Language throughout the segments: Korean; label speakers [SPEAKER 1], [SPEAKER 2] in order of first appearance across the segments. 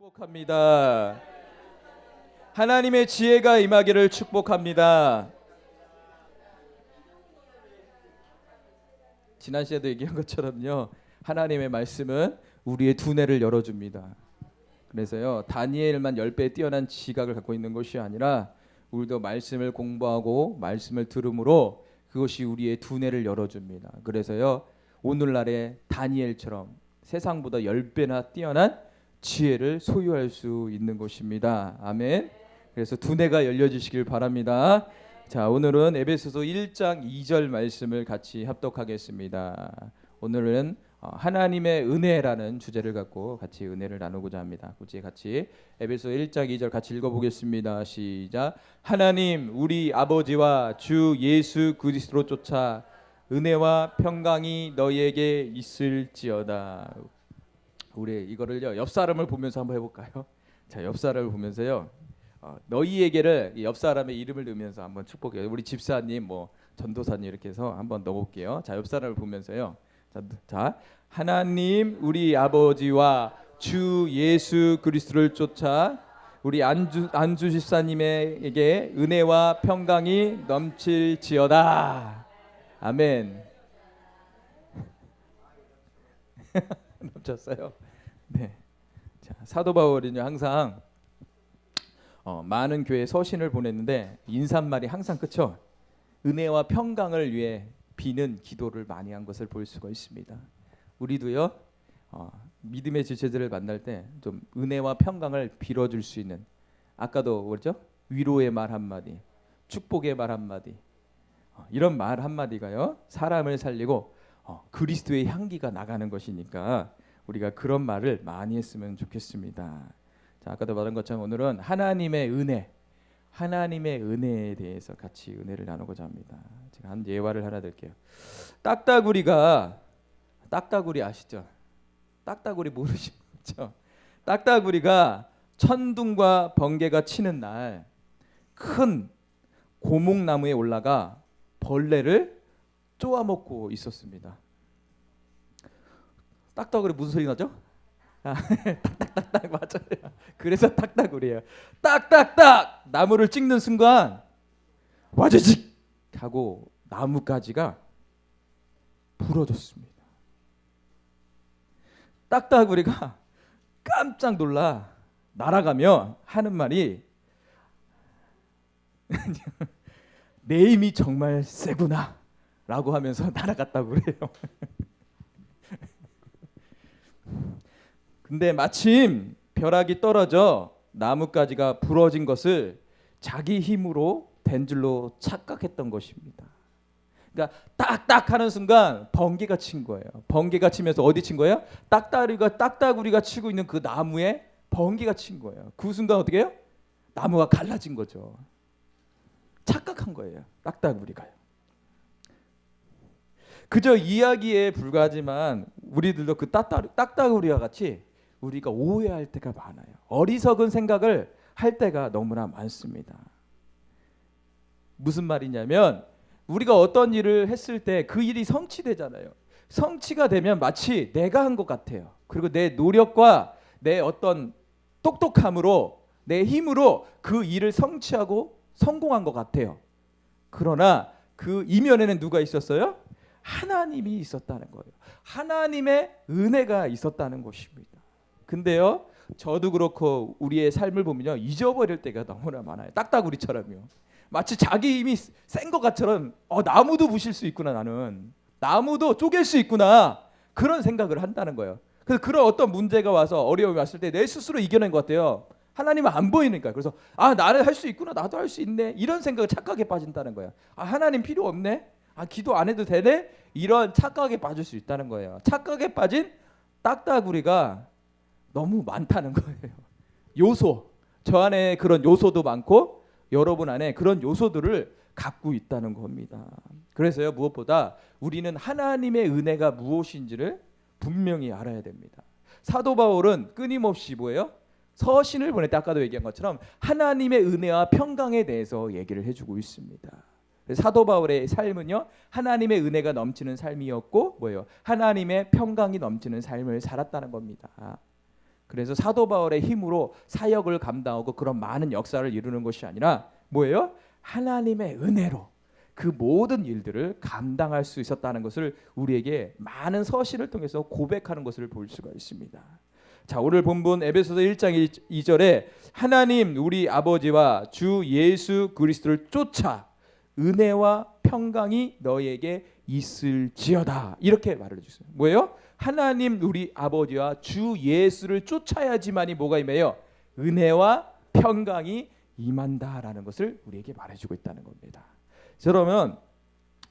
[SPEAKER 1] 축복합니다. 하나님의 지혜가 임하기를 축복합니다. 지난 시간에도 얘기한 것처럼요, 하나님의 말씀은 우리의 두뇌를 열어줍니다. 그래서요, 다니엘만 10배 뛰어난 지각을 갖고 있는 것이 아니라 우리도 말씀을 공부하고 말씀을 들음으로 그것이 우리의 두뇌를 열어줍니다. 그래서요, 오늘날의 다니엘처럼 세상보다 10배나 뛰어난 지혜를 소유할 수 있는 것입니다. 아멘. 그래서 두뇌가 열려지시길 바랍니다. 자, 오늘은 에베소서 1장 2절 말씀을 같이 합독하겠습니다. 오늘은 하나님의 은혜라는 주제를 갖고 같이 은혜를 나누고자 합니다. 같이 에베소 1장 2절 같이 읽어보겠습니다. 시작. 하나님 우리 아버지와 주 예수 그리스도로 쫓아 은혜와 평강이 너희에게 있을지어다. 우리 이거를요, 옆 사람을 보면서 한번 해볼까요? 자, 옆 사람을 보면서요, 너희에게를 옆 사람의 이름을 넣으면서 한번 축복해요. 우리 집사님, 뭐 전도사님 이렇게 해서 한번 넣어볼게요. 자, 옆 사람을 보면서요. 자, 하나님 우리 아버지와 주 예수 그리스도를 쫓아 우리 안주 집사님에게 은혜와 평강이 넘칠지어다. 아멘. 넘쳤어요. 네. 자, 사도 바울은요, 항상 많은 교회 서신을 보냈는데 인사말이 항상 그쵸? 은혜와 평강을 위해 비는 기도를 많이 한 것을 볼 수가 있습니다. 우리도요, 믿음의 지체들을 만날 때 좀 은혜와 평강을 빌어줄 수 있는, 아까도 그랬죠? 위로의 말 한마디, 축복의 말 한마디, 이런 말 한마디가요, 사람을 살리고 그리스도의 향기가 나가는 것이니까 우리가 그런 말을 많이 했으면 좋겠습니다. 자, 아까도 말한 것처럼 오늘은 하나님의 은혜에 대해서 같이 은혜를 나누고자 합니다. 제가 한 예화를 하나 드릴게요. 딱따구리 아시죠? 딱따구리 모르시죠? 딱따구리가 천둥과 번개가 치는 날 큰 고목나무에 올라가 벌레를 쪼아먹고 있었습니다. 딱따구리 무슨 소리 나죠? 딱딱딱딱 맞아요. 그래서 딱따구리예요. 딱딱딱 나무를 찍는 순간 와지직 하고 나뭇가지가 부러졌습니다. 딱따구리가 깜짝 놀라 날아가며 하는 말이 내 힘이 정말 세구나 라고 하면서 날아갔다고 그래요. 근데 마침 벼락이 떨어져 나뭇가지가 부러진 것을 자기 힘으로 된 줄로 착각했던 것입니다. 그러니까 딱딱 하는 순간 번개가 친 거예요. 번개가 치면서 어디 친 거예요? 딱따구리가 치고 있는 그 나무에 번개가 친 거예요. 그 순간 어떻게 해요? 나무가 갈라진 거죠. 착각한 거예요, 딱따구리가요. 그저 이야기에 불과하지만 우리들도 그 딱따구리와 같이 우리가 오해할 때가 많아요. 어리석은 생각을 할 때가 너무나 많습니다. 무슨 말이냐면 우리가 어떤 일을 했을 때 그 일이 성취되잖아요. 성취가 되면 마치 내가 한 것 같아요. 그리고 내 노력과 내 어떤 똑똑함으로, 내 힘으로 그 일을 성취하고 성공한 것 같아요. 그러나 그 이면에는 누가 있었어요? 하나님이 있었다는 거예요. 하나님의 은혜가 있었다는 것입니다. 근데요, 저도 그렇고 우리의 삶을 보면요, 잊어버릴 때가 너무나 많아요. 딱따구리처럼요. 마치 자기 힘이 센 것 같처럼 나무도 부실 수 있구나, 나는 나무도 쪼갤 수 있구나, 그런 생각을 한다는 거예요. 그래서 그런 어떤 문제가 와서 어려움이 왔을 때 내 스스로 이겨낸 것 같아요. 하나님은 안 보이니까. 그래서 나는 할 수 있구나, 나도 할 수 있네, 이런 생각을 착각에 빠진다는 거예요. 하나님 필요 없네, 기도 안 해도 되네, 이런 착각에 빠질 수 있다는 거예요. 착각에 빠진 딱따구리가 너무 많다는 거예요. 요소, 저 안에 그런 요소도 많고 여러분 안에 그런 요소들을 갖고 있다는 겁니다. 그래서요, 무엇보다 우리는 하나님의 은혜가 무엇인지를 분명히 알아야 됩니다. 사도 바울은 끊임없이 뭐예요? 서신을 보낼 때 아까도 얘기한 것처럼 하나님의 은혜와 평강에 대해서 얘기를 해주고 있습니다. 사도 바울의 삶은요, 하나님의 은혜가 넘치는 삶이었고 뭐예요? 하나님의 평강이 넘치는 삶을 살았다는 겁니다. 그래서 사도 바울의 힘으로 사역을 감당하고 그런 많은 역사를 이루는 것이 아니라 뭐예요? 하나님의 은혜로 그 모든 일들을 감당할 수 있었다는 것을 우리에게 많은 서신을 통해서 고백하는 것을 볼 수가 있습니다. 자, 오늘 본문 에베소서 1장 2절에 하나님 우리 아버지와 주 예수 그리스도를 쫓아 은혜와 평강이 너희에게 있을지어다 이렇게 말을 해주세요. 뭐예요? 하나님 우리 아버지와 주 예수를 쫓아야지만이 뭐가 임해요? 은혜와 평강이 임한다라는 것을 우리에게 말해주고 있다는 겁니다. 그러면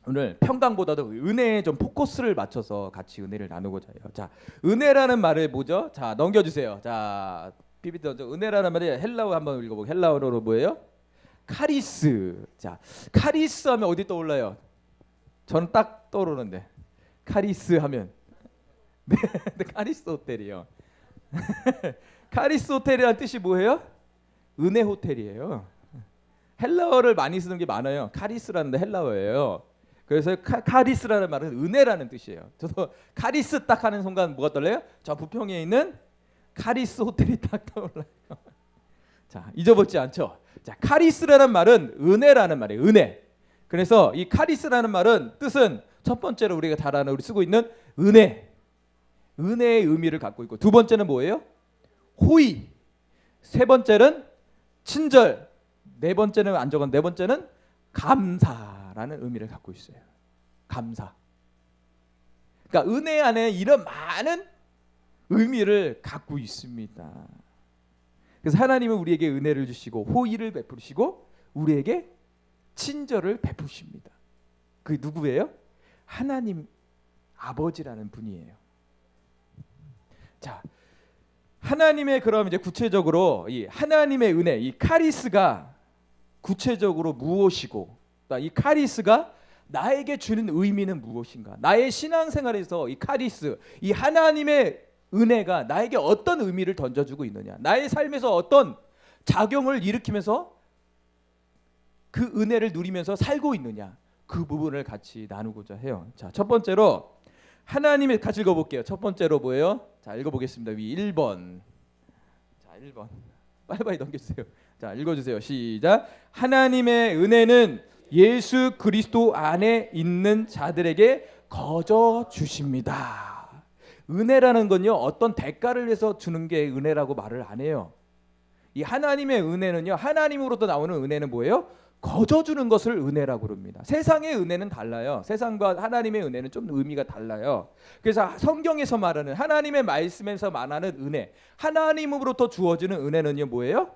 [SPEAKER 1] 오늘 평강보다도 은혜에 좀 포커스를 맞춰서 같이 은혜를 나누고자 해요. 자, 은혜라는 말을 뭐죠? 자, 넘겨주세요. 자, PPT 던져. 은혜라는 말이 헬라어 한번 읽어보고 헬라어로 뭐예요? 카리스. 자, 카리스 하면 어디 떠올라요? 저는 딱 떠오르는데 카리스 하면 네, 카리스 호텔이요. 카리스 호텔이란 뜻이 뭐예요? 은혜 호텔이에요. 헬라어를 많이 쓰는 게 많아요. 카리스라는 헬라어예요. 그래서 카리스라는 말은 은혜라는 뜻이에요. 저도 카리스 딱 하는 순간 뭐가 떠올라요? 저 부평에 있는 카리스 호텔이 딱 떠올라요. 자, 잊어버리지 않죠? 자, 카리스라는 말은 은혜라는 말이에요. 은혜. 그래서 이 카리스라는 말은 뜻은 첫 번째로 우리가 잘 아는 우리 쓰고 있는 은혜. 은혜의 의미를 갖고 있고 두 번째는 뭐예요? 호의. 세 번째는 친절. 네 번째는 안 적은 네 번째는 감사라는 의미를 갖고 있어요. 감사. 그러니까 은혜 안에 이런 많은 의미를 갖고 있습니다. 그래서 하나님은 우리에게 은혜를 주시고 호의를 베푸시고 우리에게 친절을 베푸십니다. 그 누구예요? 하나님 아버지라는 분이에요. 자, 하나님의 그럼 이제 구체적으로 이 하나님의 은혜, 이 카리스가 구체적으로 무엇이고, 이 카리스가 나에게 주는 의미는 무엇인가? 나의 신앙생활에서 이 카리스, 이 하나님의 은혜가 나에게 어떤 의미를 던져주고 있느냐? 나의 삶에서 어떤 작용을 일으키면서 그 은혜를 누리면서 살고 있느냐? 그 부분을 같이 나누고자 해요. 자, 첫 번째로 하나님의 같이 읽어볼게요. 첫 번째로 뭐예요? 자, 읽어보겠습니다. 위 1번. 자, 1번. 빨리빨리 넘겨주세요. 자, 읽어주세요. 시작. 하나님의 은혜는 예수 그리스도 안에 있는 자들에게 거저 주십니다. 은혜라는 건요, 어떤 대가를 위해서 주는 게 은혜라고 말을 안 해요. 이 하나님의 은혜는요, 하나님으로부터 나오는 은혜는 뭐예요? 거저 주는 것을 은혜라고 그럽니다. 세상의 은혜는 달라요. 세상과 하나님의 은혜는 좀 의미가 달라요. 그래서 성경에서 말하는 하나님의 말씀에서 말하는 은혜, 하나님으로부터 주어지는 은혜는요 뭐예요?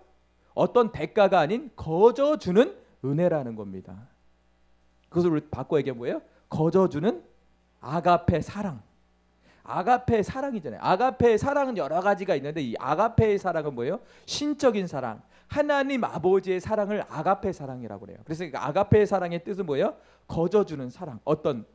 [SPEAKER 1] 어떤 대가가 아닌 거저 주는 은혜라는 겁니다. 그것을 우리 바꿔 얘기하면 뭐예요? 거저 주는 아가페 사랑. 아가페의 사랑이잖아요. 아가페의 사랑은 여러 가지가 있는데 이 아가페의 사랑은 뭐예요? 신적인 사랑. 하나님 아버지의 사랑을 아가페 사랑이라고 그래요. 그래서 아가페의 사랑의 뜻은 뭐예요? 거저주는 사랑. 어떤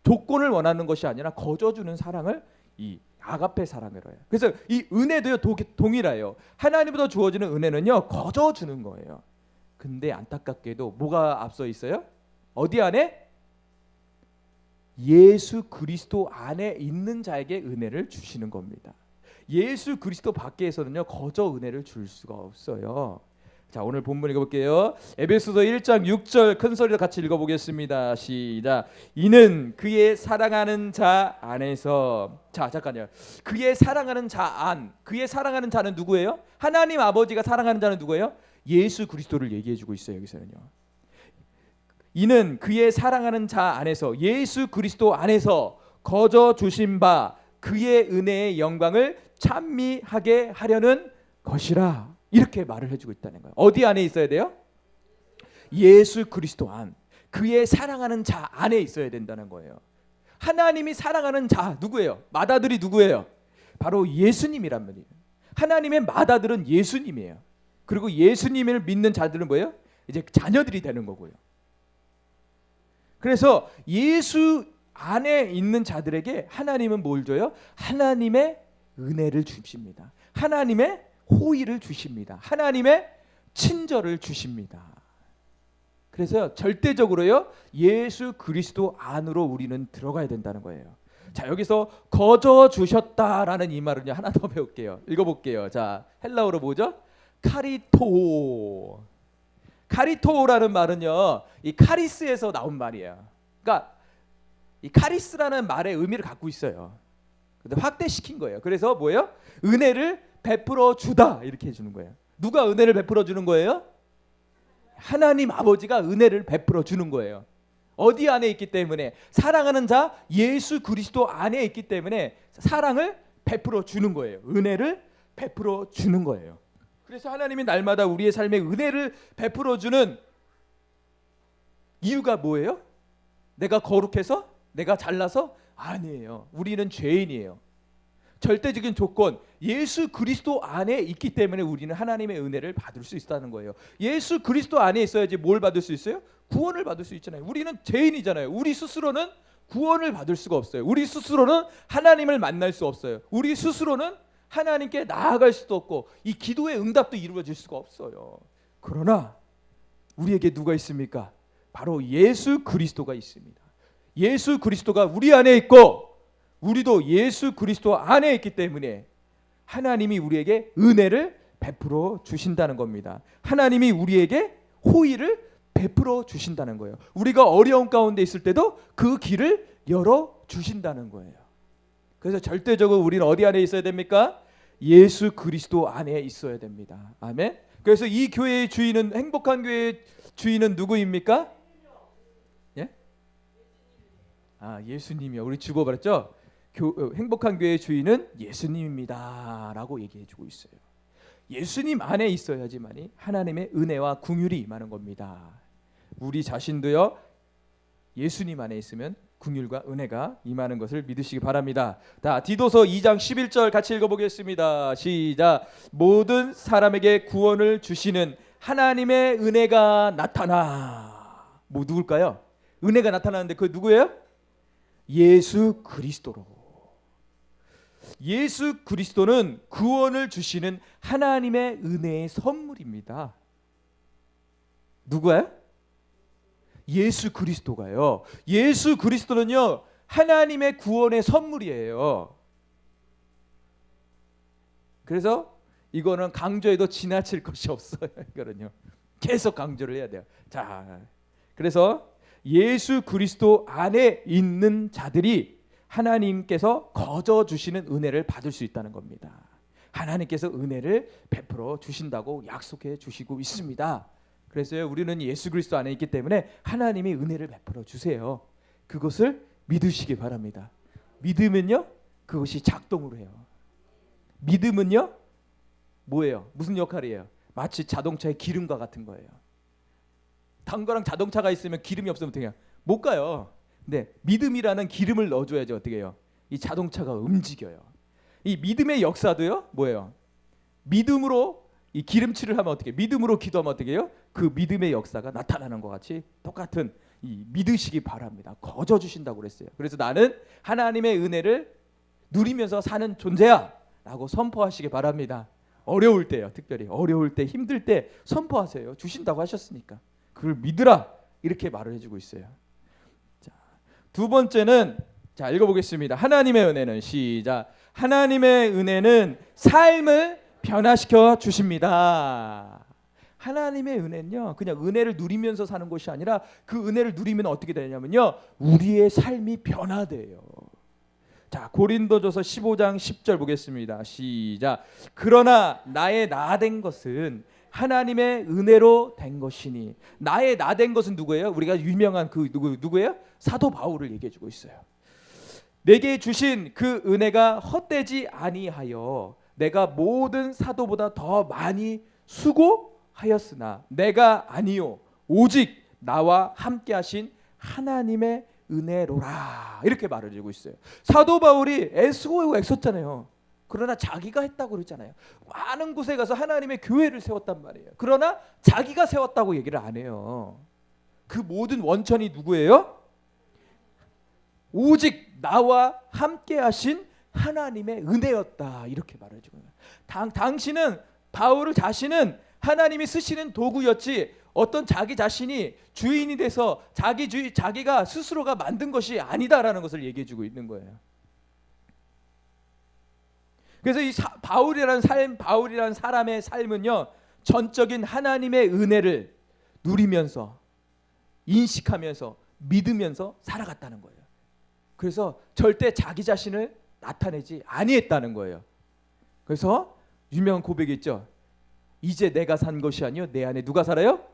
[SPEAKER 1] 조건을 원하는 것이 아니라 거저주는 사랑을 이 아가페 사랑이라고 해요. 그래서 이 은혜도요 동일해요. 하나님부터 주어지는 은혜는요 거저주는 거예요. 근데 안타깝게도 뭐가 앞서 있어요? 어디 안에? 예수 그리스도 안에 있는 자에게 은혜를 주시는 겁니다. 예수 그리스도 밖에서는요 거저 은혜를 줄 수가 없어요. 자, 오늘 본문 읽어볼게요. 에베소서 1장 6절 큰 소리로 같이 읽어보겠습니다. 시작. 이는 그의 사랑하는 자 안에서. 자, 잠깐요. 그의 사랑하는 자 안. 그의 사랑하는 자는 누구예요? 하나님 아버지가 사랑하는 자는 누구예요? 예수 그리스도를 얘기해주고 있어요. 여기서는요. 이는 그의 사랑하는 자 안에서, 예수 그리스도 안에서 거저 주신 바 그의 은혜의 영광을 찬미하게 하려는 것이라. 이렇게 말을 해주고 있다는 거예요. 어디 안에 있어야 돼요? 예수 그리스도 안. 그의 사랑하는 자 안에 있어야 된다는 거예요. 하나님이 사랑하는 자 누구예요? 맏아들이 누구예요? 바로 예수님이란 말이에요. 하나님의 맏아들은 예수님이에요. 그리고 예수님을 믿는 자들은 뭐예요? 이제 자녀들이 되는 거고요. 그래서 예수 안에 있는 자들에게 하나님은 뭘 줘요? 하나님의 은혜를 주십니다. 하나님의 호의를 주십니다. 하나님의 친절을 주십니다. 그래서 절대적으로요 예수 그리스도 안으로 우리는 들어가야 된다는 거예요. 자, 여기서 거저 주셨다라는 이 말은요, 하나 더 배울게요. 읽어볼게요. 자, 헬라어로 뭐죠? 카리토. 카리토라는 말은요, 이 카리스에서 나온 말이에요. 그러니까 이 카리스라는 말의 의미를 갖고 있어요. 근데 확대시킨 거예요. 그래서 뭐예요? 은혜를 베풀어 주다 이렇게 해주는 거예요. 누가 은혜를 베풀어 주는 거예요? 하나님 아버지가 은혜를 베풀어 주는 거예요. 어디 안에 있기 때문에? 사랑하는 자 예수 그리스도 안에 있기 때문에 사랑을 베풀어 주는 거예요. 은혜를 베풀어 주는 거예요. 그래서 하나님이 날마다 우리의 삶에 은혜를 베풀어 주는 이유가 뭐예요? 내가 거룩해서? 내가 잘나서? 아니에요. 우리는 죄인이에요. 절대적인 조건, 예수 그리스도 안에 있기 때문에 우리는 하나님의 은혜를 받을 수 있다는 거예요. 예수 그리스도 안에 있어야지 뭘 받을 수 있어요? 구원을 받을 수 있잖아요. 우리는 죄인이잖아요. 우리 스스로는 구원을 받을 수가 없어요. 우리 스스로는 하나님을 만날 수 없어요. 우리 스스로는 하나님께 나아갈 수도 없고 이 기도의 응답도 이루어질 수가 없어요. 그러나 우리에게 누가 있습니까? 바로 예수 그리스도가 있습니다. 예수 그리스도가 우리 안에 있고 우리도 예수 그리스도 안에 있기 때문에 하나님이 우리에게 은혜를 베풀어 주신다는 겁니다. 하나님이 우리에게 호의를 베풀어 주신다는 거예요. 우리가 어려운 가운데 있을 때도 그 길을 열어 주신다는 거예요. 그래서 절대적으로 우리는 어디 안에 있어야 됩니까? 예수 그리스도 안에 있어야 됩니다. 아멘. 그래서 이 교회의 주인은, 행복한 교회의 주인은 누구입니까? 예? 예수님이요. 우리 죽어버렸죠? 행복한 교회의 주인은 예수님입니다 라고 얘기해주고 있어요. 예수님 안에 있어야지만이 하나님의 은혜와 긍휼이 임하는 겁니다. 우리 자신도요, 예수님 안에 있으면 긍휼과 은혜가 임하는 것을 믿으시기 바랍니다. 자, 디도서 2장 11절 같이 읽어보겠습니다. 시작. 모든 사람에게 구원을 주시는 하나님의 은혜가 나타나. 뭐 누굴까요? 은혜가 나타나는데 그 누구예요? 예수 그리스도로. 예수 그리스도는 구원을 주시는 하나님의 은혜의 선물입니다. 누구예요? 예수 그리스도가요. 예수 그리스도는요, 하나님의 구원의 선물이에요. 그래서 이거는 강조해도 지나칠 것이 없어요. 이거는요, 계속 강조를 해야 돼요. 자, 그래서 예수 그리스도 안에 있는 자들이 하나님께서 거저 주시는 은혜를 받을 수 있다는 겁니다. 하나님께서 은혜를 베풀어 주신다고 약속해 주시고 있습니다. 그래서요, 우리는 예수 그리스도 안에 있기 때문에 하나님이 은혜를 베풀어 주세요. 그것을 믿으시기 바랍니다. 믿으면요, 그것이 작동을 해요. 믿음은요, 뭐예요? 무슨 역할이에요? 마치 자동차의 기름과 같은 거예요. tan거랑 자동차가 있으면 기름이 없으면 어떻게 해요? 못 가요. 근데 믿음이라는 기름을 넣어줘야지 어떻게 해요? 이 자동차가 움직여요. 이 믿음의 역사도요, 뭐예요? 믿음으로 이 기름칠을 하면 어떻게? 믿음으로 기도하면 어떻게 해요? 그 믿음의 역사가 나타나는 것 같이 똑같은 이 믿으시기 바랍니다. 거저 주신다고 그랬어요. 그래서 나는 하나님의 은혜를 누리면서 사는 존재야 라고 선포하시기 바랍니다. 어려울 때요, 특별히 어려울 때, 힘들 때 선포하세요. 주신다고 하셨으니까 그걸 믿으라, 이렇게 말을 해주고 있어요. 자, 두 번째는, 자, 읽어보겠습니다. 하나님의 은혜는, 시작. 하나님의 은혜는 삶을 변화시켜 주십니다. 하나님의 은혜는요, 그냥 은혜를 누리면서 사는 것이 아니라 그 은혜를 누리면 어떻게 되냐면요, 우리의 삶이 변화돼요. 자, 고린도전서 15장 10절 보겠습니다. 시작. 그러나 나의 나된 것은 하나님의 은혜로 된 것이니. 나의 나된 것은 누구예요? 우리가 유명한 그 누구예요? 사도 바울을 얘기해 주고 있어요. 내게 주신 그 은혜가 헛되지 아니하여 내가 모든 사도보다 더 많이 수고하였으나 내가 아니요 오직 나와 함께 하신 하나님의 은혜로라, 이렇게 말을 해주고 있어요. 사도 바울이 애쓰고 애썼잖아요. 그러나 자기가 했다고 그랬잖아요. 많은 곳에 가서 하나님의 교회를 세웠단 말이에요. 그러나 자기가 세웠다고 얘기를 안 해요. 그 모든 원천이 누구예요? 오직 나와 함께 하신 하나님의 은혜였다, 이렇게 말해주고 있어요. 당신은, 바울 자신은 하나님이 쓰시는 도구였지 어떤 자기 자신이 주인이 돼서 자기가 스스로가 만든 것이 아니다라는 것을 얘기해주고 있는 거예요. 그래서 이 바울이라는 사람의 삶은요, 전적인 하나님의 은혜를 누리면서 인식하면서 믿으면서 살아갔다는 거예요. 그래서 절대 자기 자신을 나타내지 아니했다는 거예요. 그래서 유명한 고백이 있죠. 이제 내가 산 것이 아니요 내 안에 누가 살아요?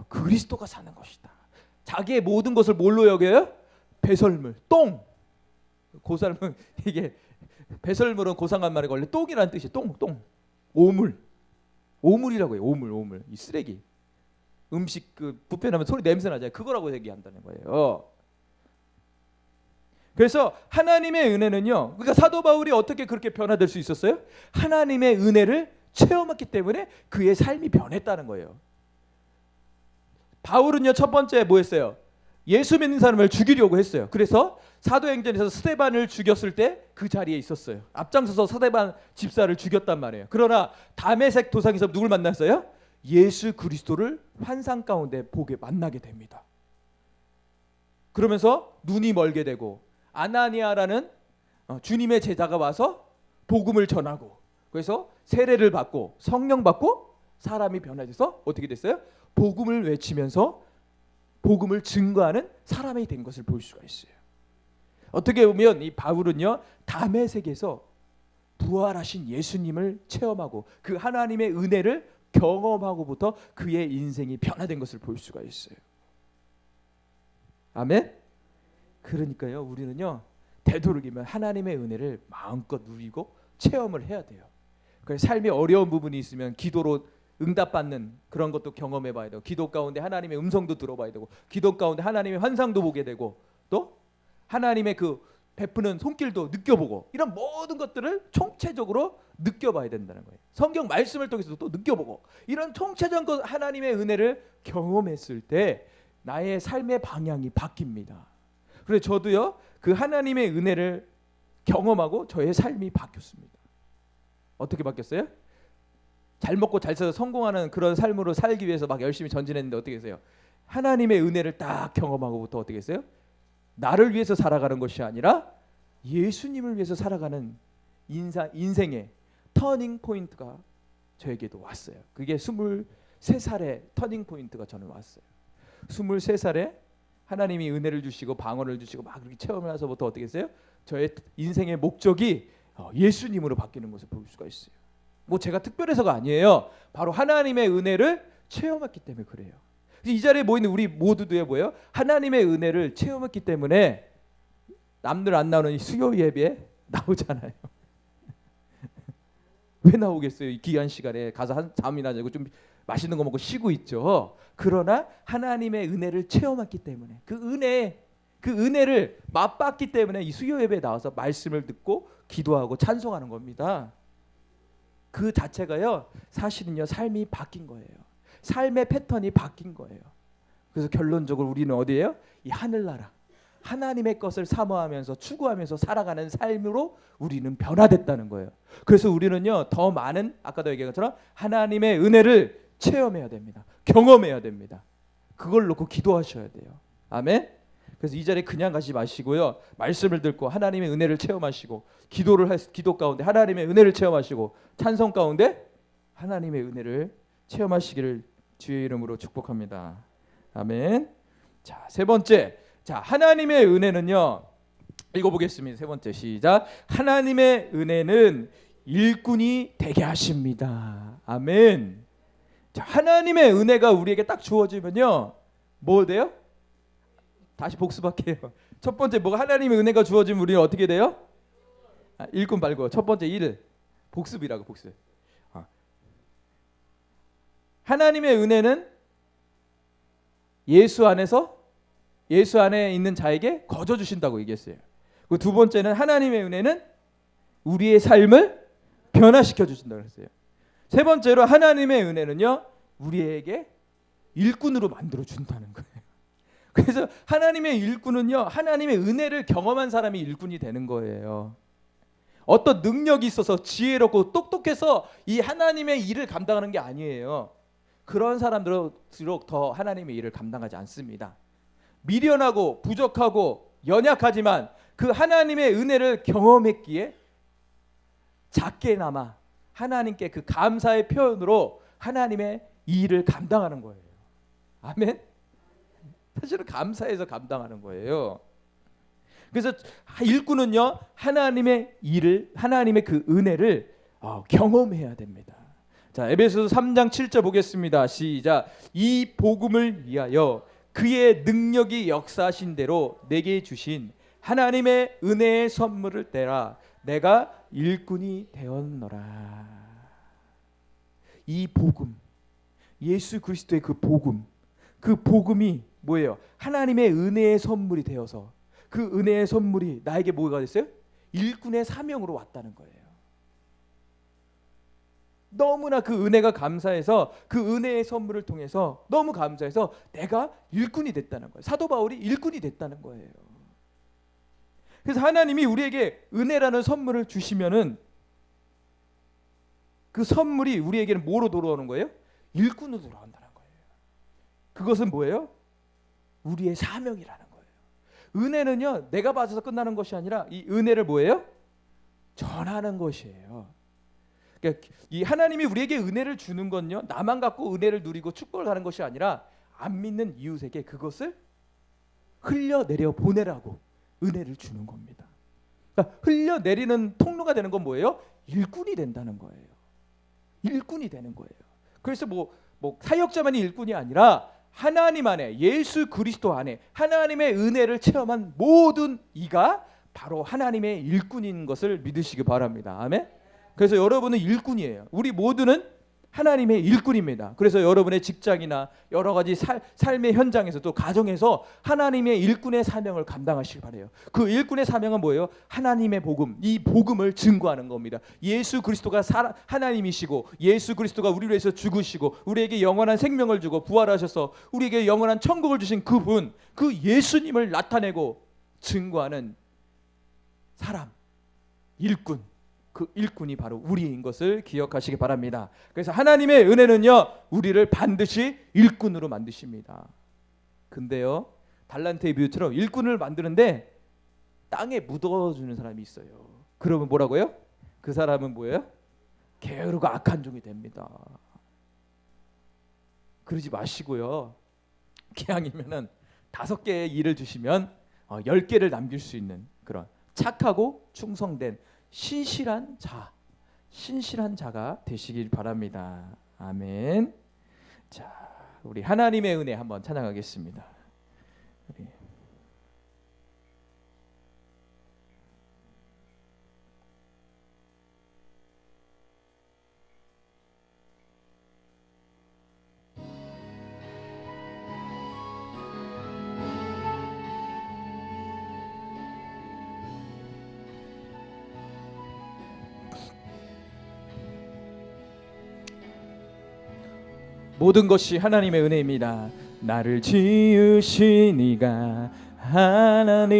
[SPEAKER 1] 그리스도가 사는 것이다. 자기의 모든 것을 뭘로 여겨요? 배설물, 똥. 고설물, 이게 배설물은 고상한 말이고 원래 똥이라는 뜻이에요. 똥. 오물이라고 해요. 오물. 이 쓰레기. 음식 그 뷔페 나면 소리 냄새 나잖아요. 그거라고 얘기한다는 거예요. 그래서 하나님의 은혜는요, 그러니까 사도 바울이 어떻게 그렇게 변화될 수 있었어요? 하나님의 은혜를 체험했기 때문에 그의 삶이 변했다는 거예요. 바울은요, 첫 번째 뭐 했어요? 예수 믿는 사람을 죽이려고 했어요. 그래서 사도행전에서 스데반을 죽였을 때 그 자리에 있었어요. 앞장서서 스데반 집사를 죽였단 말이에요. 그러나 다메섹 도상에서 누굴 만났어요? 예수 그리스도를 환상 가운데 만나게 됩니다. 그러면서 눈이 멀게 되고 아나니아라는 주님의 제자가 와서 복음을 전하고, 그래서 세례를 받고 성령 받고 사람이 변화돼서 어떻게 됐어요? 복음을 외치면서 복음을 증거하는 사람이 된 것을 볼 수가 있어요. 어떻게 보면 이 바울은요, 다메섹에서 부활하신 예수님을 체험하고 그 하나님의 은혜를 경험하고부터 그의 인생이 변화된 것을 볼 수가 있어요. 아멘. 그러니까요, 우리는요, 되도록이면 하나님의 은혜를 마음껏 누리고 체험을 해야 돼요. 그래서 삶이 어려운 부분이 있으면 기도로 응답받는 그런 것도 경험해 봐야 되고, 기도 가운데 하나님의 음성도 들어봐야 되고, 기도 가운데 하나님의 환상도 보게 되고, 또 하나님의 그 베푸는 손길도 느껴보고, 이런 모든 것들을 총체적으로 느껴봐야 된다는 거예요. 성경 말씀을 통해서도 또 느껴보고, 이런 총체적인 하나님의 은혜를 경험했을 때 나의 삶의 방향이 바뀝니다. 그래서 저도요, 그 하나님의 은혜를 경험하고 저의 삶이 바뀌었습니다. 어떻게 바뀌었어요? 잘 먹고 잘 살아서 성공하는 그런 삶으로 살기 위해서 막 열심히 전진했는데 어떻게 했어요? 하나님의 은혜를 딱 경험하고부터 어떻게 했어요? 나를 위해서 살아가는 것이 아니라 예수님을 위해서 살아가는 인생의 터닝 포인트가 저에게도 왔어요. 그게 23살의 터닝 포인트가 저는 왔어요. 23살에 하나님이 은혜를 주시고 방언을 주시고 막 그렇게 체험을 해서부터 어떻게 했어요? 저의 인생의 목적이 예수님으로 바뀌는 것을 볼 수가 있어요. 뭐 제가 특별해서가 아니에요. 바로 하나님의 은혜를 체험했기 때문에 그래요. 이 자리에 모이는 우리 모두도요, 뭐예요? 하나님의 은혜를 체험했기 때문에 남들 안 나오는 수요 예배에 나오잖아요. 왜 나오겠어요? 이 귀한 시간에 가서 한 잠이나 자고 좀 맛있는 거 먹고 쉬고 있죠. 그러나 하나님의 은혜를 체험했기 때문에 그 은혜를 맛봤기 때문에 이 수요 예배에 나와서 말씀을 듣고 기도하고 찬송하는 겁니다. 그 자체가요, 사실은요, 삶이 바뀐 거예요. 삶의 패턴이 바뀐 거예요. 그래서 결론적으로 우리는 어디예요? 이 하늘나라, 하나님의 것을 사모하면서 추구하면서 살아가는 삶으로 우리는 변화됐다는 거예요. 그래서 우리는요, 더 많은, 아까도 얘기한 것처럼 하나님의 은혜를 체험해야 됩니다. 경험해야 됩니다. 그걸 놓고 기도하셔야 돼요. 아멘. 그래서 이 자리에 그냥 가지 마시고요, 말씀을 듣고 하나님의 은혜를 체험하시고, 기도 가운데 하나님의 은혜를 체험하시고, 찬송 가운데 하나님의 은혜를 체험하시기를 주의 이름으로 축복합니다. 아멘. 자, 세 번째, 자, 하나님의 은혜는요, 읽어보겠습니다. 세 번째, 시작. 하나님의 은혜는 일꾼이 되게 하십니다. 아멘. 자, 하나님의 은혜가 우리에게 딱 주어지면요, 뭐 돼요? 다시 복습할게요. 첫 번째, 뭐가 하나님의 은혜가 주어지면 우리는 어떻게 돼요? 일꾼 말고 첫 번째 일, 복습이라고, 복습. 하나님의 은혜는 예수 안에 있는 자에게 거저 주신다고 얘기했어요. 그 두 번째는 하나님의 은혜는 우리의 삶을 변화시켜 주신다고 했어요. 세 번째로 하나님의 은혜는요, 우리에게 일꾼으로 만들어 준다는 거예요. 그래서 하나님의 일꾼은요, 하나님의 은혜를 경험한 사람이 일꾼이 되는 거예요. 어떤 능력이 있어서 지혜롭고 똑똑해서 이 하나님의 일을 감당하는 게 아니에요. 그런 사람들일수록 더 하나님의 일을 감당하지 않습니다. 미련하고 부족하고 연약하지만 그 하나님의 은혜를 경험했기에 작게나마 하나님께 그 감사의 표현으로 하나님의 이 일을 감당하는 거예요. 아멘. 사실은 감사해서 감당하는 거예요. 그래서 일꾼은요, 하나님의 일을, 하나님의 그 은혜를 경험해야 됩니다. 자, 에베소서 3장 7절 보겠습니다. 시작. 이 복음을 위하여 그의 능력이 역사하신 대로 내게 주신 하나님의 은혜의 선물을 떼라 내가 일꾼이 되었노라. 이 복음, 예수 그리스도의 그 복음이 뭐예요? 하나님의 은혜의 선물이 되어서 그 은혜의 선물이 나에게 뭐가 됐어요? 일꾼의 사명으로 왔다는 거예요. 너무나 그 은혜가 감사해서 그 은혜의 선물을 통해서 너무 감사해서 내가 일꾼이 됐다는 거예요. 사도 바울이 일꾼이 됐다는 거예요. 그래서 하나님이 우리에게 은혜라는 선물을 주시면은 그 선물이 우리에게는 뭐로 돌아오는 거예요? 일꾼으로 돌아온다는 거예요. 그것은 뭐예요? 우리의 사명이라는 거예요. 은혜는요, 내가 받아서 끝나는 것이 아니라 이 은혜를 뭐예요? 전하는 것이에요. 그러니까 이 하나님이 우리에게 은혜를 주는 건요, 나만 갖고 은혜를 누리고 축복을 하는 것이 아니라 안 믿는 이웃에게 그것을 흘려내려 보내라고 은혜를 주는 겁니다. 그러니까 흘려내리는 통로가 되는 건 뭐예요? 일꾼이 된다는 거예요. 일꾼이 되는 거예요. 그래서 뭐 사역자만이 일꾼이 아니라 하나님 안에, 예수 그리스도 안에 하나님의 은혜를 체험한 모든 이가 바로 하나님의 일꾼인 것을 믿으시기 바랍니다. 아멘. 그래서 여러분은 일꾼이에요. 우리 모두는 하나님의 일꾼입니다. 그래서 여러분의 직장이나 여러 가지 삶의 현장에서 또 가정에서 하나님의 일꾼의 사명을 감당하시길 바라요. 그 일꾼의 사명은 뭐예요? 하나님의 복음, 이 복음을 증거하는 겁니다. 예수 그리스도가 하나님이시고 예수 그리스도가 우리를 위해서 죽으시고 우리에게 영원한 생명을 주고 부활하셔서 우리에게 영원한 천국을 주신 그분, 그 예수님을 나타내고 증거하는 사람, 일꾼. 그 일꾼이 바로 우리인 것을 기억하시기 바랍니다. 그래서 하나님의 은혜는요, 우리를 반드시 일꾼으로 만드십니다. 근데요, 달란트의 비유처럼 일꾼을 만드는데 땅에 묻어주는 사람이 있어요. 그러면 뭐라고요? 그 사람은 뭐예요? 게으르고 악한 종이 됩니다. 그러지 마시고요, 기왕이면은 5개의 일을 주시면 10개를 남길 수 있는 그런 착하고 충성된 신실한 자가 되시길 바랍니다. 아멘. 자, 우리 하나님의 은혜 한번 찬양하겠습니다. 모든 것이 하나님의 은혜입니다. 나를 지으신 이가 하나님,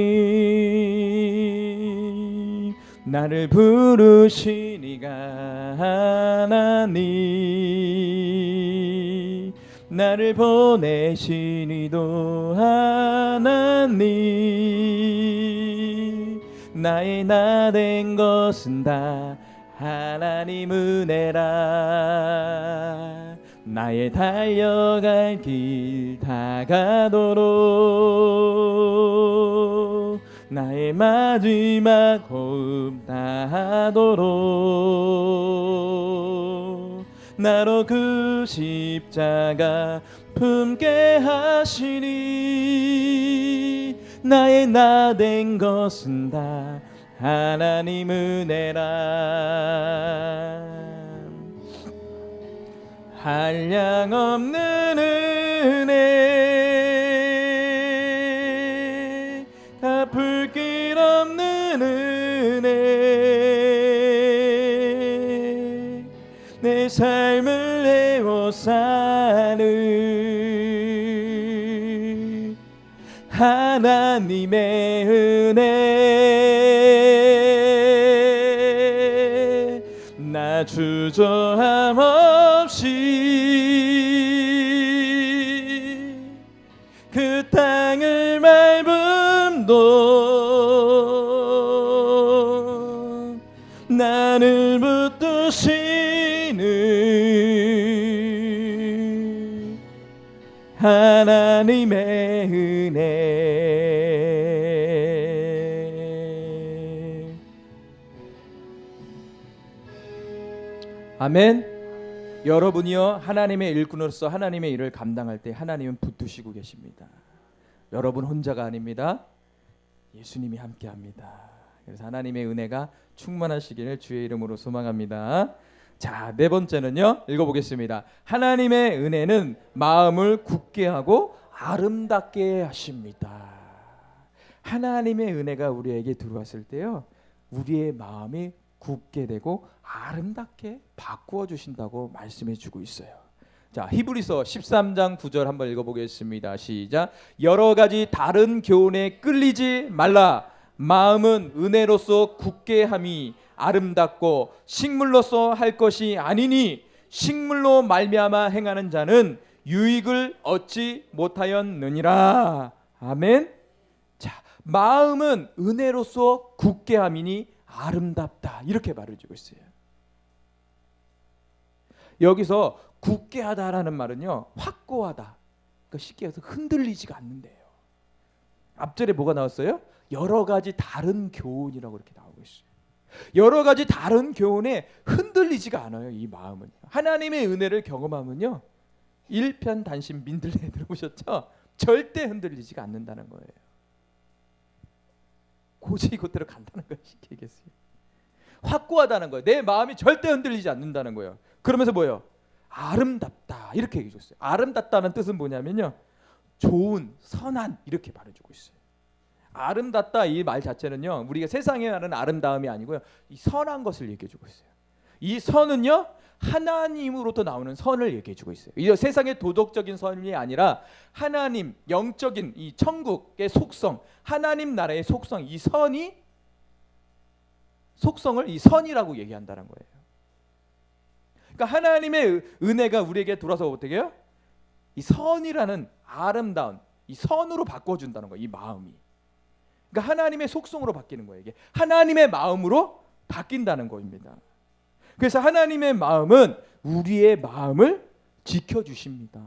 [SPEAKER 1] 나를 부르신 이가 하나님, 나를 보내신 이도 하나님, 나의 나 된 것은 다 하나님 은혜라. 나의 달려갈 길 다가도록 나의 마지막 호흡 다하도록 나로 그 십자가 품게 하시니 나의 나 된 것은 다 하나님 은혜라. 한량없는 은혜, 갚을 길 없는 은혜, 내 삶을 내어 사는 하나님의 은혜, 나 주저함 없이 그 땅을 밟음도 나를 하나님의 은혜. 아멘. 여러분이요 하나님의 일꾼으로서 하나님의 일을 감당할 때 하나님은 붙드시고 계십니다. 여러분 혼자가 아닙니다. 예수님이 함께합니다. 그래서 하나님의 은혜가 충만하시기를 주의 이름으로 소망합니다. 자, 네 번째는요, 읽어보겠습니다. 하나님의 은혜는 마음을 굳게 하고 아름답게 하십니다. 하나님의 은혜가 우리에게 들어왔을 때요, 우리의 마음이 굳게 되고 아름답게 바꾸어 주신다고 말씀해 주고 있어요. 자, 히브리서 13장 9절 한번 읽어보겠습니다. 시작. 여러 가지 다른 교훈에 끌리지 말라. 마음은 은혜로서 굳게 함이 아름답고 식물로서 할 것이 아니니 식물로 말미암아 행하는 자는 유익을 얻지 못하였느니라. 아멘. 자, 마음은 은혜로서 굳게 함이니 아름답다, 이렇게 말해주고 있어요. 여기서 굳게 하다라는 말은요, 확고하다, 그러니까 쉽게 해서 흔들리지가 않는데요. 앞절에 뭐가 나왔어요? 여러 가지 다른 교훈이라고 이렇게 나오고 있어요. 여러 가지 다른 교훈에 흔들리지가 않아요. 이 마음은 하나님의 은혜를 경험하면요, 일편단심 민들레 들어보셨죠? 절대 흔들리지가 않는다는 거예요. 고지 곧대로 간다는 걸 쉽게 얘기했어요. 확고하다는 거예요. 내 마음이 절대 흔들리지 않는다는 거예요. 그러면서 뭐예요? 아름답다, 이렇게 얘기해 줬어요. 아름답다는 뜻은 뭐냐면요, 좋은, 선한, 이렇게 말해주고 있어요. 아름답다 이 말 자체는요, 우리가 세상에 말하는 아름다움이 아니고요, 이 선한 것을 얘기해 주고 있어요. 이 선은요, 하나님으로부터 나오는 선을 얘기해 주고 있어요. 이 세상의 도덕적인 선이 아니라 하나님, 영적인 이 천국의 속성, 하나님 나라의 속성, 이 선이 속성을 이 선이라고 얘기한다는 거예요. 그러니까 하나님의 은혜가 우리에게 들어와서 어떻게 해요? 이 선이라는 아름다운 이 선으로 바꿔준다는 거예요. 이 마음이. 그러니까 하나님의 속성으로 바뀌는 거예요. 이게 하나님의 마음으로 바뀐다는 겁니다. 그래서 하나님의 마음은 우리의 마음을 지켜주십니다.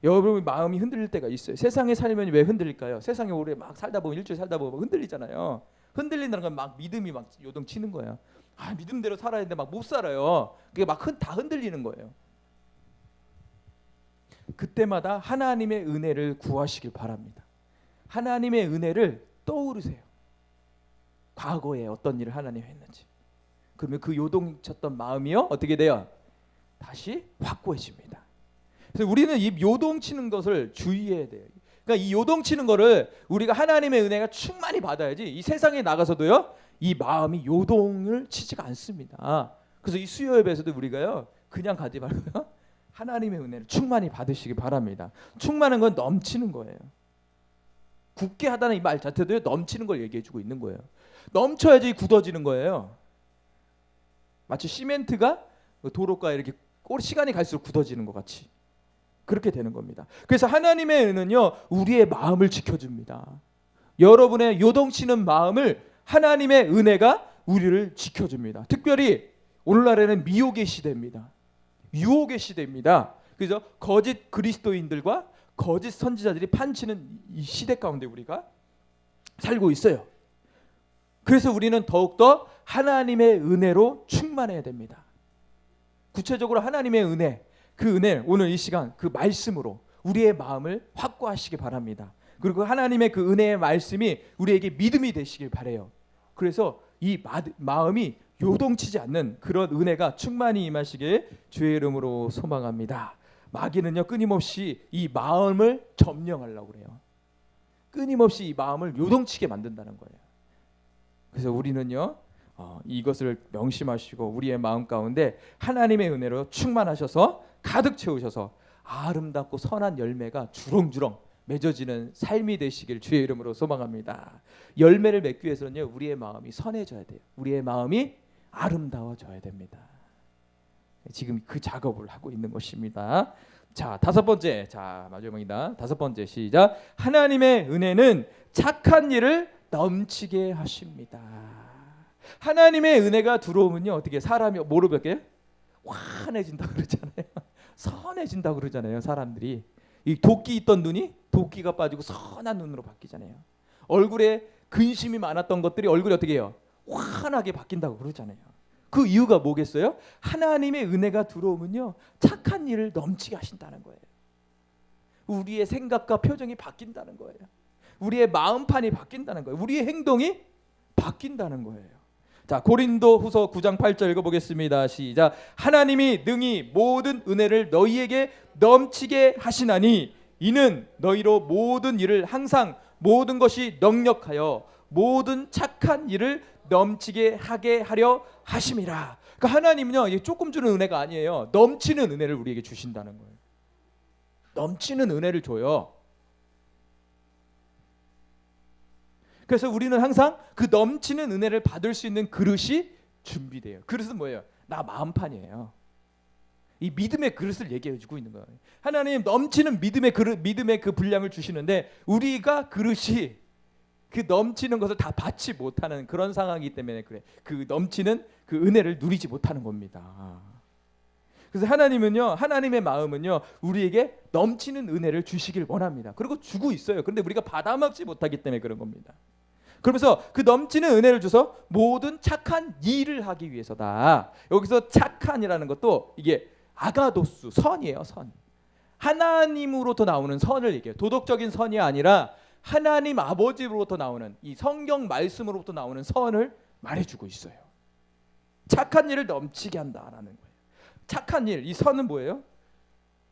[SPEAKER 1] 여러분 마음이 흔들릴 때가 있어요. 세상에 살면 왜 흔들릴까요? 세상에 오래 막 살다 보면, 일주일 살다 보면 흔들리잖아요. 흔들린다는 건 막 믿음이 막 요동치는 거예요. 아, 믿음대로 살아야 되는데 막 못 살아요. 그게 막 다 흔들리는 거예요. 그때마다 하나님의 은혜를 구하시길 바랍니다. 하나님의 은혜를 떠오르세요. 과거에 어떤 일을 하나님이 했는지. 그러면 그 요동쳤던 마음이요, 어떻게 돼요? 다시 확고해집니다. 그래서 우리는 이 요동치는 것을 주의해야 돼요. 그러니까 이 요동치는 거를 우리가 하나님의 은혜가 충만히 받아야지 이 세상에 나가서도요, 이 마음이 요동을 치지가 않습니다. 그래서 이 수요 예배에서도 우리가요, 그냥 가지 말고요, 하나님의 은혜를 충만히 받으시기 바랍니다. 충만한 건 넘치는 거예요. 굳게 하다는 이 말 자체도 넘치는 걸 얘기해주고 있는 거예요. 넘쳐야지 굳어지는 거예요. 마치 시멘트가 도로가에 이렇게 시간이 갈수록 굳어지는 것 같이 그렇게 되는 겁니다. 그래서 하나님의 은은요, 우리의 마음을 지켜줍니다. 여러분의 요동치는 마음을 하나님의 은혜가 우리를 지켜줍니다. 특별히 오늘날에는 미혹의 시대입니다. 유혹의 시대입니다. 그래서 거짓 그리스도인들과 거짓 선지자들이 판치는 이 시대 가운데 우리가 살고 있어요. 그래서 우리는 더욱더 하나님의 은혜로 충만해야 됩니다. 구체적으로 하나님의 은혜, 그 은혜 오늘 이 시간 그 말씀으로 우리의 마음을 확고하시기 바랍니다. 그리고 하나님의 그 은혜의 말씀이 우리에게 믿음이 되시길 바라요. 그래서 이 마음이 요동치지 않는 그런 은혜가 충만히 임하시길 주의 이름으로 소망합니다. 마귀는요, 끊임없이 이 마음을 점령하려고 그래요. 끊임없이 이 마음을 요동치게 만든다는 거예요. 그래서 우리는요, 이것을 명심하시고 우리의 마음 가운데 하나님의 은혜로 충만하셔서 가득 채우셔서 아름답고 선한 열매가 주렁주렁 맺어지는 삶이 되시길 주의 이름으로 소망합니다. 열매를 맺기 위해서는요, 우리의 마음이 선해져야 돼요. 우리의 마음이 아름다워져야 됩니다. 지금 그 작업을 하고 있는 것입니다. 자, 다섯 번째, 자 마지막입니다. 다섯 번째 시작. 하나님의 은혜는 착한 일을 넘치게 하십니다. 하나님의 은혜가 들어오면요, 어떻게 사람이 뭐로 바뀌어요? 환해진다 그러잖아요. 선해진다 그러잖아요. 사람들이 이 도끼 있던 눈이 도끼가 빠지고 선한 눈으로 바뀌잖아요. 얼굴에 근심이 많았던 것들이 얼굴이 어떻게 해요? 환하게 바뀐다고 그러잖아요. 그 이유가 뭐겠어요? 하나님의 은혜가 들어오면요, 착한 일을 넘치게 하신다는 거예요. 우리의 생각과 표정이 바뀐다는 거예요. 우리의 마음판이 바뀐다는 거예요. 우리의 행동이 바뀐다는 거예요. 자, 고린도후서 9장 8절 읽어보겠습니다. 시작. 하나님이 능히 모든 은혜를 너희에게 넘치게 하시나니 이는 너희로 모든 일을 항상 모든 것이 넉넉하여 모든 착한 일을 넘치게 하게 하려 하심이라. 그러니까 하나님은요, 이게 조금 주는 은혜가 아니에요. 넘치는 은혜를 우리에게 주신다는 거예요. 넘치는 은혜를 줘요. 그래서 우리는 항상 그 넘치는 은혜를 받을 수 있는 그릇이 준비돼요. 그릇은 뭐예요? 나 마음판이에요. 이 믿음의 그릇을 얘기해 주고 있는 거예요. 하나님 넘치는 믿음의 그릇, 믿음의 그 분량을 주시는데 우리가 그릇이 그 넘치는 것을 다 받지 못하는 그런 상황이기 때문에 그래. 그 넘치는 그 은혜를 누리지 못하는 겁니다. 그래서 하나님은요, 하나님의 마음은요, 우리에게 넘치는 은혜를 주시길 원합니다. 그리고 주고 있어요. 그런데 우리가 받아먹지 못하기 때문에 그런 겁니다. 그러면서 그 넘치는 은혜를 줘서 모든 착한 일을 하기 위해서다. 여기서 착한이라는 것도 이게 아가도스, 선이에요. 선. 하나님으로부터 나오는 선을 얘기해요. 도덕적인 선이 아니라 하나님 아버지로부터 나오는, 이 성경 말씀으로부터 나오는 선을 말해주고 있어요. 착한 일을 넘치게 한다라는 거예요. 착한 일, 이 선은 뭐예요?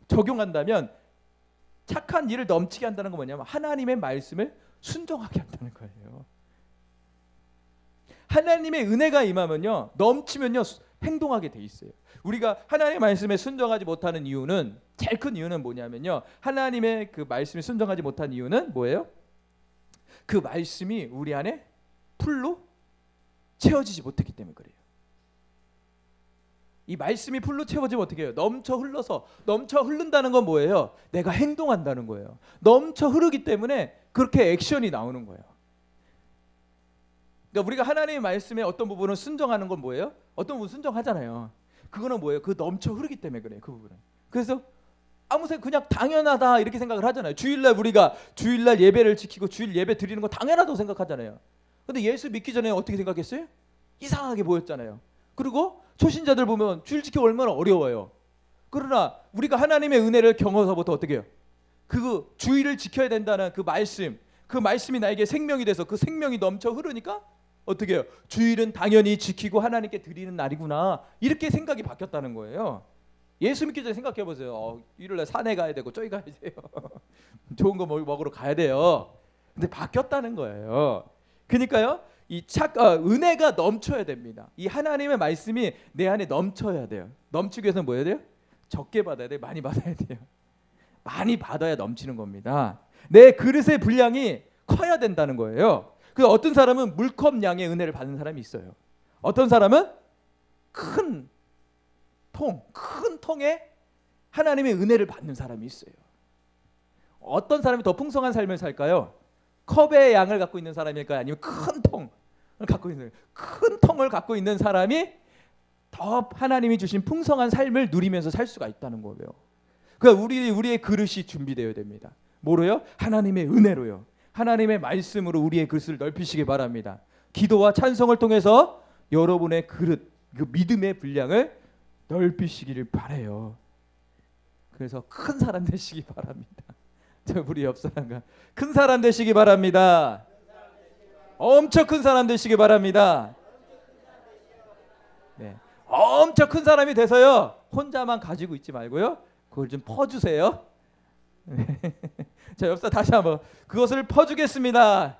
[SPEAKER 1] 적용한다면 착한 일을 넘치게 한다는 건 뭐냐면 하나님의 말씀을 순종하게 한다는 거예요. 하나님의 은혜가 임하면요, 넘치면요, 행동하게 돼 있어요. 우리가 하나님의 말씀에 순종하지 못하는 이유는, 제일 큰 이유는 뭐냐면요, 하나님의 그 말씀에 순종하지 못한 이유는 뭐예요? 그 말씀이 우리 안에 풀로 채워지지 못했기 때문에 그래요. 이 말씀이 풀로 채워지면 어떻게 해요? 넘쳐 흘러서, 넘쳐 흐른다는 건 뭐예요? 내가 행동한다는 거예요. 넘쳐 흐르기 때문에 그렇게 액션이 나오는 거예요. 그러니까 우리가 하나님의 말씀에 어떤 부분은 순종하는 건 뭐예요? 어떤 부분 순종하잖아요. 그거는 뭐예요? 그 넘쳐 흐르기 때문에 그래요. 그 부분은. 그래서 아무 생각, 그냥 당연하다 이렇게 생각을 하잖아요. 주일날 우리가 주일날 예배를 지키고 주일 예배 드리는 거 당연하다고 생각하잖아요. 근데 예수 믿기 전에 어떻게 생각했어요? 이상하게 보였잖아요. 그리고 초신자들 보면 주일 지키기 얼마나 어려워요. 그러나 우리가 하나님의 은혜를 경험해서부터 어떻게 해요? 그 주일을 지켜야 된다는 그 말씀, 그 말씀이 나에게 생명이 돼서 그 생명이 넘쳐 흐르니까 어떻게 해요? 주일은 당연히 지키고 하나님께 드리는 날이구나, 이렇게 생각이 바뀌었다는 거예요. 예수 믿기 전에 생각해 보세요. 일요일날 산에 가야 되고 저기 가야 돼요. 좋은 거 먹으러 가야 돼요. 근데 바뀌었다는 거예요. 그러니까요, 이 은혜가 넘쳐야 됩니다. 이 하나님의 말씀이 내 안에 넘쳐야 돼요. 넘치기 위해서는 뭐 해야 돼요? 적게 받아야 돼요? 많이 받아야 돼요? 많이 받아야 넘치는 겁니다. 내 그릇의 분량이 커야 된다는 거예요. 그래서 어떤 사람은 물컵 양의 은혜를 받는 사람이 있어요. 어떤 사람은 큰 통에 하나님의 은혜를 받는 사람이 있어요. 어떤 사람이 더 풍성한 삶을 살까요? 컵의 양을 갖고 있는 사람일까요? 아니면 큰 통을 갖고 있는, 큰 통을 갖고 있는 사람이 더 하나님이 주신 풍성한 삶을 누리면서 살 수가 있다는 거예요. 그러니까 우리의 그릇이 준비되어야 됩니다. 뭐로요? 하나님의 은혜로요. 하나님의 말씀으로 우리의 그릇을 넓히시기 바랍니다. 기도와 찬송을 통해서 여러분의 그릇, 그 믿음의 분량을 넓히시기를 바라요. 그래서 큰 사람 되시기 바랍니다. 저 우리 옆 사람과 큰 사람 되시기 바랍니다. 엄청 큰 사람 되시기 바랍니다. 네, 엄청 큰 사람이 돼서요, 혼자만 가지고 있지 말고요, 그걸 좀 퍼주세요. 네. 자, 옆사 다시 한번 그것을 퍼주겠습니다.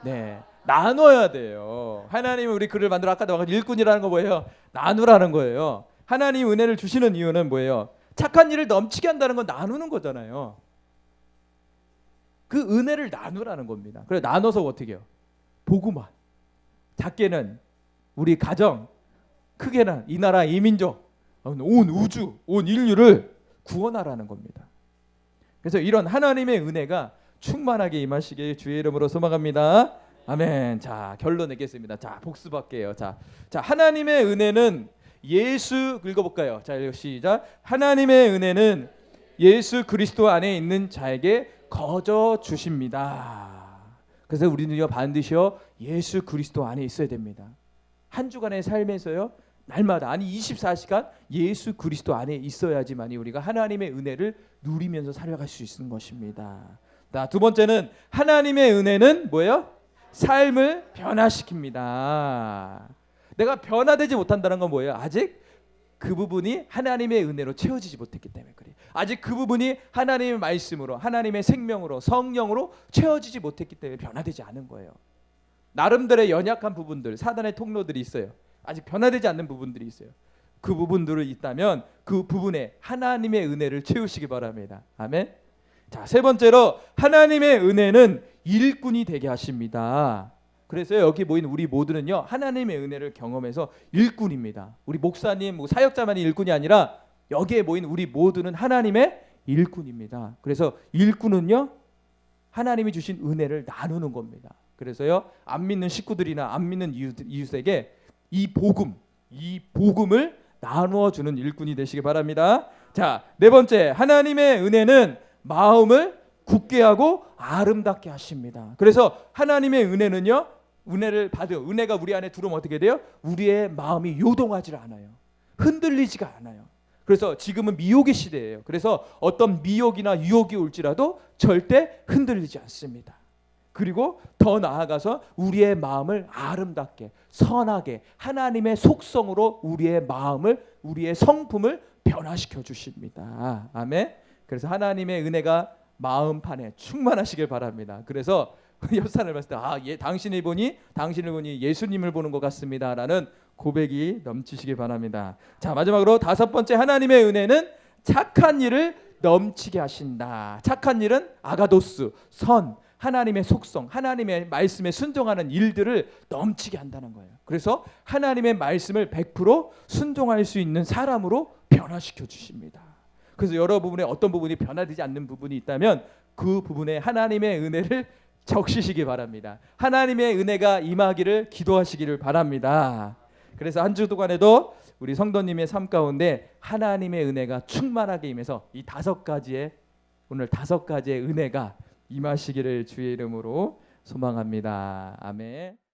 [SPEAKER 1] 네, 나눠야 돼요. 하나님은 우리 글을 만들어, 아까도 말한 일꾼이라는 거 뭐예요? 나누라는 거예요. 하나님 은혜를 주시는 이유는 뭐예요? 착한 일을 넘치게 한다는 건 나누는 거잖아요. 그 은혜를 나누라는 겁니다. 그래, 나눠서 어떻게 해요? 복음화. 작게는 우리 가정, 크게는 이 나라, 이 민족, 온 우주, 온 인류를 구원하라는 겁니다. 그래서 이런 하나님의 은혜가 충만하게 임하시길 주의 이름으로 소망합니다. 아멘. 자, 결론 내겠습니다. 자, 복습할게요. 자, 하나님의 은혜는 예수, 읽어볼까요? 자, 시작. 하나님의 은혜는 예수 그리스도 안에 있는 자에게 거저 주십니다. 그래서 우리는요 반드시요 예수 그리스도 안에 있어야 됩니다. 한 주간의 삶에서요 날마다 아니 24시간 예수 그리스도 안에 있어야지만이 우리가 하나님의 은혜를 누리면서 살아갈 수 있는 것입니다. 자, 두 번째는 하나님의 은혜는 뭐예요? 삶을 변화시킵니다. 내가 변화되지 못한다는 건 뭐예요? 아직 그 부분이 하나님의 은혜로 채워지지 못했기 때문에 그래요. 아직 그 부분이 하나님의 말씀으로, 하나님의 생명으로, 성령으로 채워지지 못했기 때문에 변화되지 않은 거예요. 나름대로의 연약한 부분들, 사단의 통로들이 있어요. 아직 변화되지 않는 부분들이 있어요. 그 부분들을 있다면 그 부분에 하나님의 은혜를 채우시기 바랍니다. 아멘. 자, 세 번째로 하나님의 은혜는 일꾼이 되게 하십니다. 그래서 여기 모인 우리 모두는요 하나님의 은혜를 경험해서 일꾼입니다. 우리 목사님, 사역자만이 일꾼이 아니라 여기에 모인 우리 모두는 하나님의 일꾼입니다. 그래서 일꾼은요 하나님이 주신 은혜를 나누는 겁니다. 그래서요 안 믿는 식구들이나 안 믿는 이웃에게 이 복음을 나누어 주는 일꾼이 되시기 바랍니다. 자, 네 번째, 하나님의 은혜는 마음을 굳게 하고 아름답게 하십니다. 그래서 하나님의 은혜는요 은혜가 우리 안에 들어오면 어떻게 돼요? 우리의 마음이 요동하지 않아요. 흔들리지가 않아요. 그래서 지금은 미혹의 시대예요. 그래서 어떤 미혹이나 유혹이 올지라도 절대 흔들리지 않습니다. 그리고 더 나아가서 우리의 마음을 아름답게, 선하게 하나님의 속성으로 우리의 마음을, 우리의 성품을 변화시켜 주십니다. 아멘. 그래서 하나님의 은혜가 마음판에 충만하시길 바랍니다. 그래서 옆 사람을 봤을 때 당신을 보니 예수님을 보는 것 같습니다라는 고백이 넘치시길 바랍니다. 자, 마지막으로 다섯 번째, 하나님의 은혜는 착한 일을 넘치게 하신다. 착한 일은 아가도스, 선, 하나님의 속성, 하나님의 말씀에 순종하는 일들을 넘치게 한다는 거예요. 그래서 하나님의 말씀을 100% 순종할 수 있는 사람으로 변화시켜 주십니다. 그래서 여러 부분에 어떤 부분이 변화되지 않는 부분이 있다면 그 부분에 하나님의 은혜를 적시시기 바랍니다. 하나님의 은혜가 임하기를 기도하시기를 바랍니다. 그래서 한 주 동안에도 우리 성도님의 삶 가운데 하나님의 은혜가 충만하게 임해서 이 오늘 다섯 가지의 은혜가 임하시기를 주의 이름으로 소망합니다. 아멘.